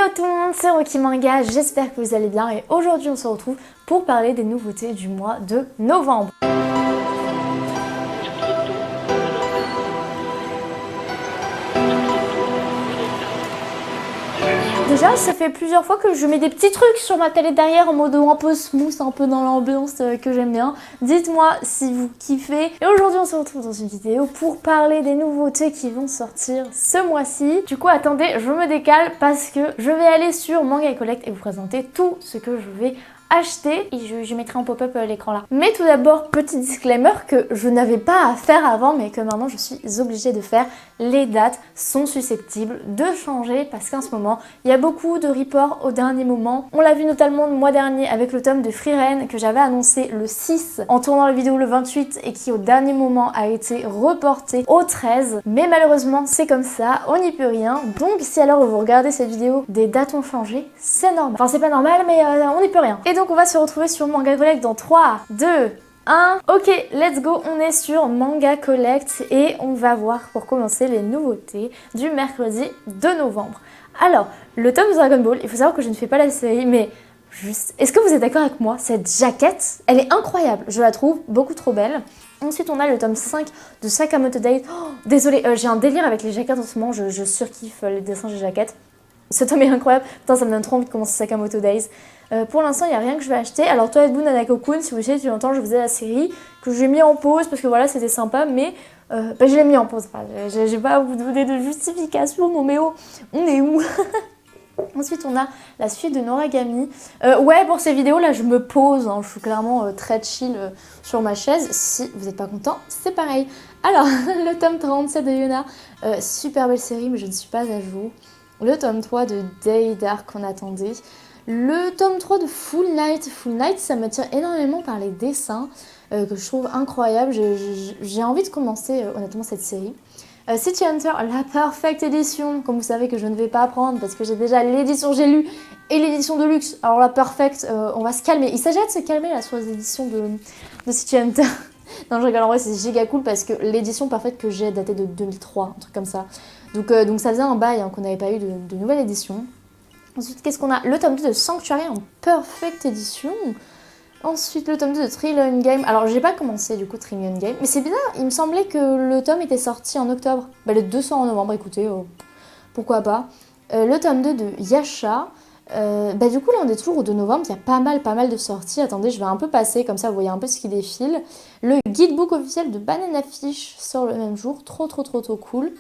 Yo tout le monde, c'est Rocky Manga, j'espère que vous allez bien et aujourd'hui on se retrouve pour parler des nouveautés du mois de novembre. Déjà, ça fait plusieurs fois que je mets des petits trucs sur ma palette derrière en mode un peu smooth, un peu dans l'ambiance que j'aime bien. Dites-moi si vous kiffez. Et aujourd'hui, on se retrouve dans une vidéo pour parler des nouveautés qui vont sortir ce mois-ci. Du coup, attendez, je me décale parce que je vais aller sur Manga Collect et vous présenter tout ce que je vais acheter et je mettrai en pop-up l'écran là. Mais tout d'abord, petit disclaimer que je n'avais pas à faire avant mais que maintenant je suis obligée de faire. Les dates sont susceptibles de changer parce qu'en ce moment, il y a beaucoup de reports au dernier moment. On l'a vu notamment le mois dernier avec le tome de Frieren que j'avais annoncé le 6 en tournant la vidéo le 28 et qui au dernier moment a été reporté au 13. Mais malheureusement, c'est comme ça, on n'y peut rien. Donc si alors vous regardez cette vidéo, des dates ont changé, c'est normal. Enfin, c'est pas normal, mais on n'y peut rien. Et donc on va se retrouver sur Manga Collect dans 3, 2, 1. Ok, let's go, on est sur Manga Collect et on va voir pour commencer les nouveautés du mercredi 2 novembre. Alors, le tome de Dragon Ball, il faut savoir que je ne fais pas la série, mais juste, est-ce que vous êtes d'accord avec moi? Cette jaquette, elle est incroyable, je la trouve beaucoup trop belle. Ensuite, on a le tome 5 de Sakamoto Days. Oh, désolée, j'ai un délire avec les jaquettes en ce moment, je surkiffe les dessins des jaquettes. Ce tome est incroyable, putain ça me donne trop envie de commencer Sakamoto Days. Pour l'instant il n'y a rien que je vais acheter. Alors Toilet Boon Nanako-kun, si vous savez depuis longtemps je faisais la série que j'ai mis en pause parce que voilà c'était sympa mais je l'ai mis en pause. Enfin, j'ai pas à vous donner de justification, non mais oh, on est où? Ensuite on a la suite de Noragami. Ouais pour ces vidéos là je me pose, hein, je suis clairement très chill sur ma chaise. Si vous n'êtes pas content c'est pareil. Alors le tome 37 de Yuna, super belle série mais je ne suis pas à jour. Le tome 3 de Day Dark qu'on attendait. Le tome 3 de Full Night. Full Night, ça m'attire énormément par les dessins que je trouve incroyables. J'ai envie de commencer honnêtement cette série. City Hunter, la Perfect Edition, comme vous savez que je ne vais pas prendre parce que j'ai déjà l'édition J'ai lu et l'édition de luxe. Alors la Perfect, on va se calmer. Il s'agit de se calmer là sur les éditions de City Hunter. Non, je rigole, en vrai c'est giga cool parce que l'édition parfaite que j'ai datée de 2003, un truc comme ça. Donc ça faisait un bail hein, qu'on n'avait pas eu de nouvelle édition. Ensuite, qu'est-ce qu'on a? Le tome 2 de Sanctuary en Perfect Edition. Ensuite, le tome 2 de Trillion Game. Alors, j'ai pas commencé du coup Trillion Game, mais c'est bizarre, il me semblait que le tome était sorti en octobre. Bah, le 200 en novembre, écoutez, pourquoi pas. Le tome 2 de Yasha. Bah du coup là on est toujours au 2 novembre, il y a pas mal de sorties. Attendez, je vais un peu passer comme ça vous voyez un peu ce qui défile. Le guidebook officiel de Banana Fish sort le même jour, trop cool.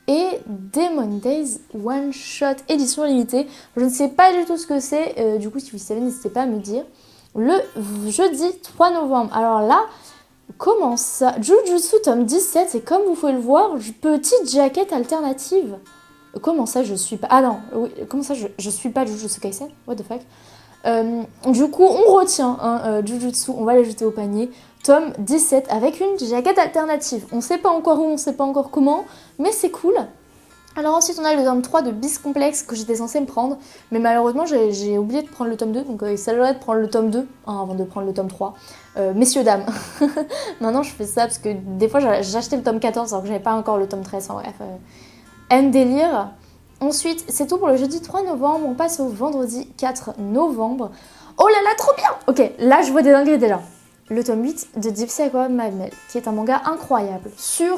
Et Demon Days One Shot édition limitée, je ne sais pas du tout ce que c'est, du coup si vous savez n'hésitez pas à me dire. Le jeudi 3 novembre, alors là, comment ça? Jujutsu tome 17 et comme vous pouvez le voir, petite jaquette alternative. Comment ça je suis pas... Ah non, oui, comment ça je suis pas Jujutsu Kaisen? What the fuck? Du coup on retient Jujutsu, on va l'ajouter au panier. Tome 17 avec une jaquette alternative. On sait pas encore où, on sait pas encore comment, mais c'est cool. Alors ensuite on a le tome 3 de Beast Complex que j'étais censée me prendre, mais malheureusement j'ai oublié de prendre le tome 2, donc il s'agirait de prendre le tome 2 avant de prendre le tome 3. Messieurs, dames, maintenant je fais ça parce que des fois j'achetais le tome 14 alors que j'avais pas encore le tome 13, en bref. N délire. Ensuite, c'est tout pour le jeudi 3 novembre, on passe au vendredi 4 novembre. Oh là là, trop bien! Ok, là je vois des dingueries déjà. Le tome 8 de Deep Sea Aquarium Magmel, qui est un manga incroyable sur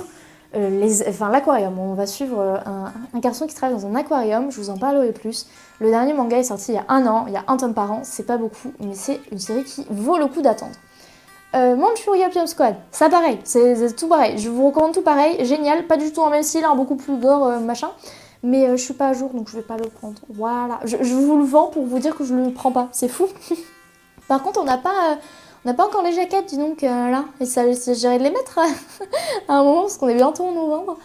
l'aquarium. On va suivre un garçon qui travaille dans un aquarium, je vous en parlerai plus. Le dernier manga est sorti il y a 1 an, il y a un tome par an, c'est pas beaucoup, mais c'est une série qui vaut le coup d'attendre. Manchuria Opium Squad, ça pareil, c'est tout pareil, je vous recommande tout pareil, génial, pas du tout en même style, hein, beaucoup plus gore, machin, mais je suis pas à jour donc je vais pas le prendre, voilà, je vous le vends pour vous dire que je le prends pas, c'est fou. Par contre on n'a pas encore les jaquettes, dis donc, là, et ça j'irai de les mettre à un moment parce qu'on est bientôt en novembre.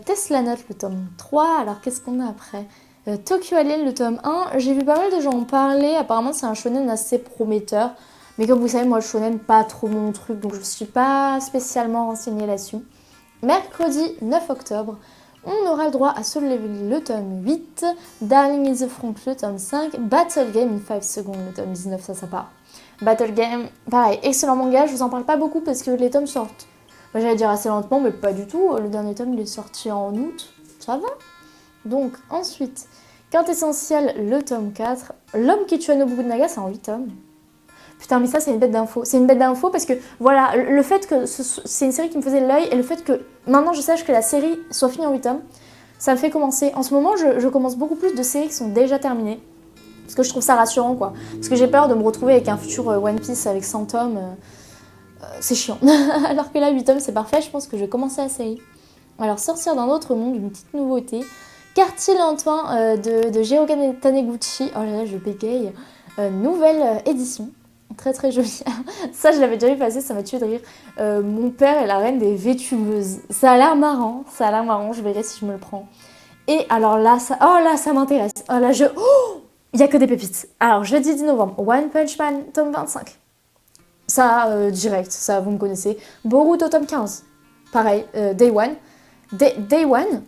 Tesla Note, le tome 3, alors qu'est-ce qu'on a après? Tokyo Alien, le tome 1, j'ai vu pas mal de gens en parler, apparemment c'est un shonen assez prometteur. Mais comme vous savez, moi le shonen, pas trop mon truc, donc je ne suis pas spécialement renseignée là-dessus. Mercredi 9 octobre, on aura le droit à Solo Leveling, le tome 8, Darling in the Front, le tome 5, Battle Game in 5 secondes, le tome 19, ça part. Battle Game, pareil, excellent manga, je vous en parle pas beaucoup parce que les tomes sortent. Moi j'allais dire assez lentement, mais pas du tout, le dernier tome il est sorti en août, ça va. Donc ensuite, Quintessentiel, le tome 4. L'homme qui tue à Nobunaga, c'est en 8 tomes. Putain, mais ça, c'est une bête d'infos. C'est une bête d'infos parce que, voilà, le fait que c'est une série qui me faisait l'œil et le fait que maintenant je sache que la série soit finie en 8 tomes, ça me fait commencer. En ce moment, je commence beaucoup plus de séries qui sont déjà terminées. Parce que je trouve ça rassurant, quoi. Parce que j'ai peur de me retrouver avec un futur One Piece avec 100 tomes. C'est chiant. Alors que là, 8 tomes, c'est parfait. Je pense que je vais commencer la série. Alors, Sortir d'un autre monde, une petite nouveauté. Quartier Lantoin de Geogen Taniguchi. Oh là là, je bégaye. Nouvelle édition. Très très jolie. Ça, je l'avais déjà vu passer, ça m'a tué de rire. Mon père est la reine des VTubeuses. Ça a l'air marrant. Ça a l'air marrant. Je verrai si je me le prends. Et alors là, ça m'intéresse. Oh là, il n'y a que des pépites. Alors, jeudi 10 novembre, One Punch Man, tome 25. Ça, direct, ça, vous me connaissez. Boruto, tome 15. Pareil, Day One. Day One.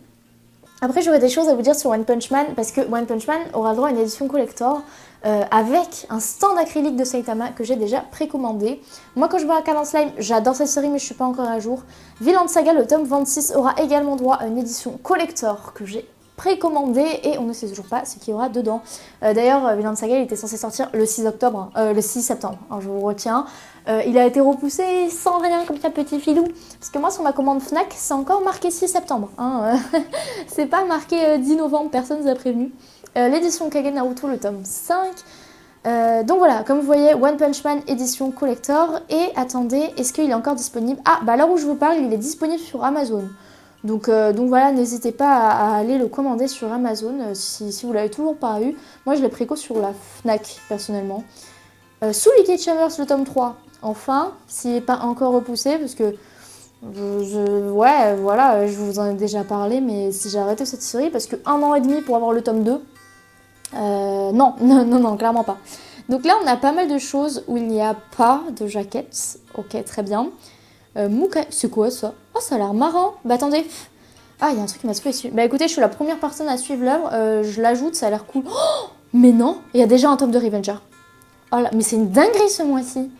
Après, j'aurais des choses à vous dire sur One Punch Man, parce que One Punch Man aura le droit à une édition collector avec un stand acrylique de Saitama que j'ai déjà précommandé. Moi, quand je vois Cadence Slime, j'adore cette série, mais je ne suis pas encore à jour. Vinland Saga, le tome 26, aura également droit à une édition collector que j'ai précommandé et on ne sait toujours pas ce qu'il y aura dedans. D'ailleurs, Vinland Saga, il était censé sortir le 6 octobre, le 6 septembre, alors je vous retiens. Il a été repoussé sans rien comme ça, petit filou. Parce que moi, sur ma commande Fnac, c'est encore marqué 6 septembre. Hein, c'est pas marqué 10 novembre, personne ne nous a prévenu. L'édition Kage Naruto, le tome 5. Donc voilà, comme vous voyez, One Punch Man édition collector. Et attendez, est-ce qu'il est encore disponible? Ah, bah à l'heure où je vous parle, il est disponible sur Amazon. Donc voilà, n'hésitez pas à aller le commander sur Amazon si vous l'avez toujours pas eu. Moi, je l'ai préco sur la Fnac, personnellement. Sous Liquid Chambers, le tome 3. Enfin, s'il n'est pas encore repoussé, parce que ouais, voilà, je vous en ai déjà parlé, mais si j'ai arrêté cette série, parce que 1 an et demi pour avoir le tome 2, non, clairement pas. Donc là, on a pas mal de choses où il n'y a pas de jaquettes. Ok, très bien. Muka, c'est quoi ça? Oh, ça a l'air marrant. Bah attendez. Ah, il y a un truc qui m'a spoilé dessus. Bah écoutez, je suis la première personne à suivre l'œuvre. Je l'ajoute, ça a l'air cool. Oh, mais non, il y a déjà un tome de Revenger. Oh là, mais c'est une dinguerie ce mois-ci.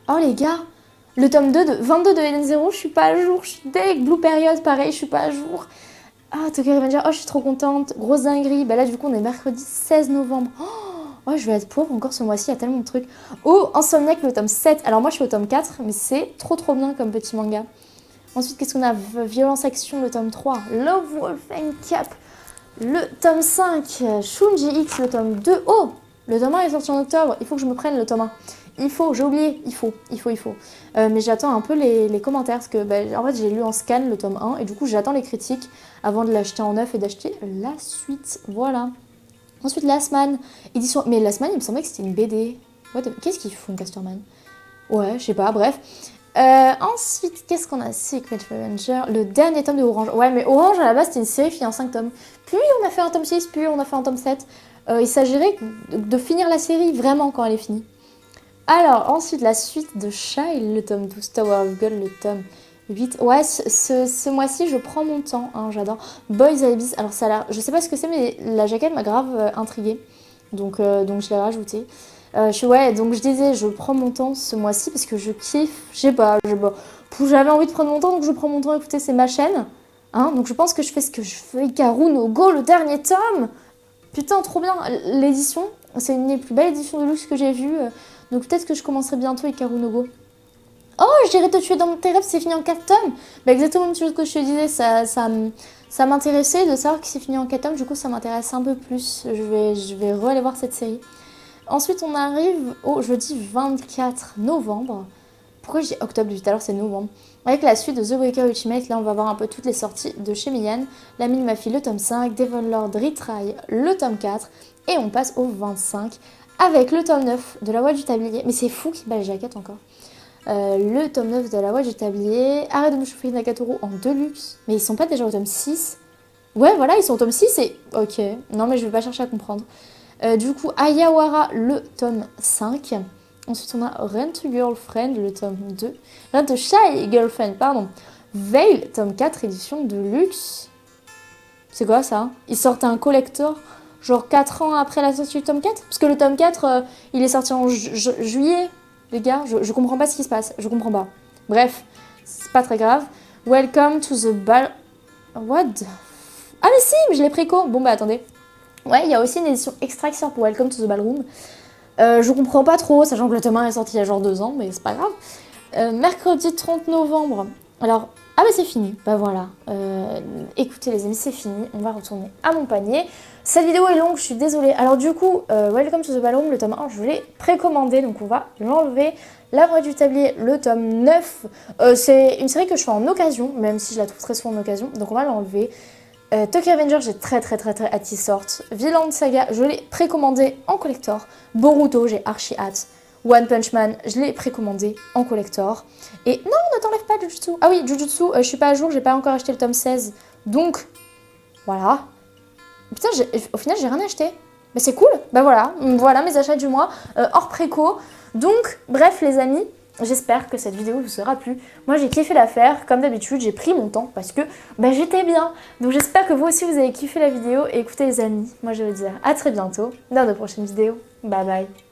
Oh les gars, le tome 22 de Eden Zero, je suis pas à jour. Je suis deg. Blue Period, pareil, je suis pas à jour. Ah, Tokyo Revenger, oh je suis trop contente. Grosse dinguerie. Bah là, du coup, on est mercredi 16 novembre. Oh, je vais être pauvre encore ce mois-ci, il y a tellement de trucs. Oh, Insomniac, le tome 7. Alors moi, je suis au tome 4, mais c'est trop bien comme petit manga. Ensuite, qu'est-ce qu'on a? Violence Action, le tome 3. Love Wolf and Cap, le tome 5. Shunji X, le tome 2. Oh, le tome 1 est sorti en octobre. Il faut que je me prenne le tome 1. Il faut, j'ai oublié. Il faut. Mais j'attends un peu les commentaires parce que en fait, j'ai lu en scan le tome 1 et du coup, j'attends les critiques avant de l'acheter en neuf et d'acheter la suite. Voilà. Ensuite, Last Man, édition... Mais Last Man, il me semblait que c'était une BD. Qu'est-ce qu'ils font, Casterman? Ouais, je sais pas, bref. Ensuite, qu'est-ce qu'on a? Secret Revenger, le dernier tome de Orange. Ouais, mais Orange, à la base, c'était une série finie en 5 tomes. Puis, on a fait un tome 6, puis on a fait un tome 7. Il s'agirait de finir la série vraiment quand elle est finie. Alors, ensuite, la suite de Child, le tome 12, Tower of God, le tome 8. Ouais, ce mois-ci, je prends mon temps, hein, j'adore. Boys Abyss, alors ça a l'air... Je sais pas ce que c'est, mais la jaquette m'a grave intriguée. Donc je l'ai rajoutée. Ouais, donc je disais, je prends mon temps ce mois-ci parce que je kiffe. Je sais pas. J'avais envie de prendre mon temps, donc je prends mon temps. Écoutez, c'est ma chaîne. Hein, donc je pense que je fais ce que je fais. Hikaru no Go, le dernier tome. Putain, trop bien. L'édition, c'est une des plus belles éditions de luxe que j'ai vues. Donc peut-être que je commencerai bientôt Hikaru no Go. Oh, j'irai te tuer dans tes rêves, c'est fini en 4 tomes. Bah exactement même chose que je te disais, ça m'intéressait de savoir que c'est fini en 4 tomes, du coup ça m'intéresse un peu plus. Je vais re-aller voir cette série. Ensuite on arrive au jeudi 24 novembre. Pourquoi je dis octobre tout à l'heure, c'est novembre. Avec la suite de The Breaker Ultimate, là on va voir un peu toutes les sorties de chez Mian. La Mine Mafie, le tome 5, Devon Lord Retry, le tome 4. Et on passe au 25 avec le tome 9 de La Voix du Tablier. Mais c'est fou qu'il bat les jaquettes encore. Le tome 9 de La Voix du Tablier. Arrête de me chauffer Nagatoro en deluxe. Mais ils sont pas déjà au tome 6? Ouais, voilà, ils sont au tome 6 et... Ok, non mais je vais pas chercher à comprendre. Du coup, Ayawara, le tome 5. Ensuite, on a Rent to Girlfriend, le tome 2. Rent to Shy Girlfriend, pardon. Veil, tome 4, édition de luxe. C'est quoi ça? Ils sortent un collector, genre 4 ans après la sortie du tome 4? Parce que le tome 4, il est sorti en juillet. Les gars, je comprends pas ce qui se passe. Je comprends pas. Bref, c'est pas très grave. Welcome to the ball... What? Ah mais si, mais je l'ai préco. Bon bah attendez. Ouais, il y a aussi une édition extraction pour Welcome to the Ballroom. Je comprends pas trop, sachant que le tome 1 est sorti il y a genre 2 ans, mais c'est pas grave. Mercredi 30 novembre. Alors, ah bah c'est fini, bah voilà. Écoutez les amis, c'est fini, on va retourner à mon panier. Cette vidéo est longue, je suis désolée. Alors du coup, Welcome to the Ballroom, le tome 1, je l'ai précommandé, donc on va l'enlever. La Voix du Tablier, le tome 9. C'est une série que je fais en occasion, même si je la trouve très souvent en occasion, donc on va l'enlever. Tokyo Avenger, j'ai très hâte qu'il sorte. Vinland Saga, je l'ai précommandé en collector. Boruto, j'ai archi hâte. One Punch Man, je l'ai précommandé en collector. Et non, ne t'enlève pas Jujutsu. Ah oui, Jujutsu, je suis pas à jour, j'ai pas encore acheté le tome 16. Donc, voilà. Putain, au final, j'ai rien acheté. Mais c'est cool. Bah voilà mes achats du mois, hors préco. Donc, bref les amis, j'espère que cette vidéo vous aura plu. Moi j'ai kiffé la faire, comme d'habitude j'ai pris mon temps parce que j'étais bien. Donc j'espère que vous aussi vous avez kiffé la vidéo. Et écoutez les amis, moi je vais vous dire à très bientôt dans de prochaines vidéos. Bye bye.